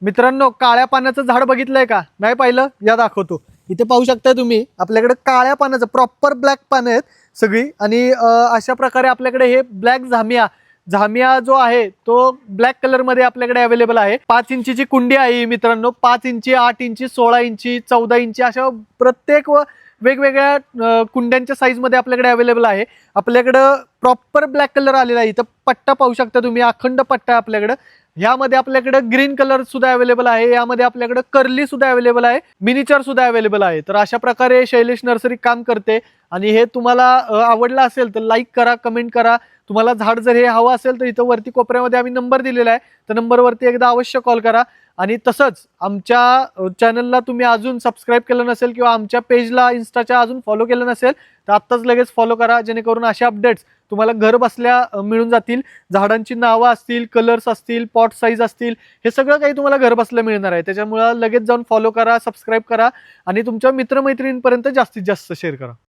मित्रांनो, काळ्या पानाचं झाड बघितलंय का? नाही पाहिलं? या दाखवतो. इथे पाहू शकता तुम्ही, आपल्याकडे काळ्या पानाचं प्रॉपर ब्लॅक पानं आहेत सगळी. आणि अशा प्रकारे आपल्याकडे हे ब्लॅक झामिया जो आहे तो ब्लॅक कलर मध्ये आपल्याकडे अवेलेबल आहे. 5 इंचीची कुंडी आहे मित्रांनो. 5 इंची, 8 इंची, 16 इंची, 14 इंची अशा प्रत्येक वेगवेगळ्या कुंड्यांच्या साईज मध्ये आपल्याकडे अवेलेबल आहे. आपल्याकडं प्रॉपर ब्लॅक कलर आलेला आहे. इथं पट्टा पाहू शकता तुम्ही, अखंड पट्टा आहे आपल्याकडं. ह्यामध्ये आपल्याकडे ग्रीन कलर सुद्धा अवेलेबल आहे. यामध्ये आपल्याकडे कर्ली सुद्धा अवेलेबल आहे, मिनिचर सुद्धा अवेलेबल आहे. तर अशा प्रकारे शैलेश नर्सरी काम करते. आणि हे तुम्हाला आवडलं असेल तर लाईक करा, कमेंट करा. तुम्हाला झाड जर हे हवं असेल तर इथं वरती कोपऱ्यामध्ये आम्ही नंबर दिलेला आहे, तर नंबरवरती एकदा अवश्य कॉल करा. आणि तसंच आमच्या चॅनलला तुम्ही अजून सबस्क्राईब केलं नसेल किंवा आमच्या पेजला इन्स्टाच्या अजून फॉलो केलं नसेल तर आत्ताच लगेच फॉलो करा, जेणेकरून अशा अपडेट्स तुम्हाला घर बसल्या मिळून जातील. झाडांची नावं असतील, कलर्स असतील, पॉट साईज असतील, हे सगळं काही तुम्हाला घर बसल्या मिळणार आहे. त्याच्यामुळे लगेच जाऊन फॉलो करा, सबस्क्राईब करा आणि तुमच्या मित्रमैत्रिणींपर्यंत जास्तीत जास्त शेअर करा.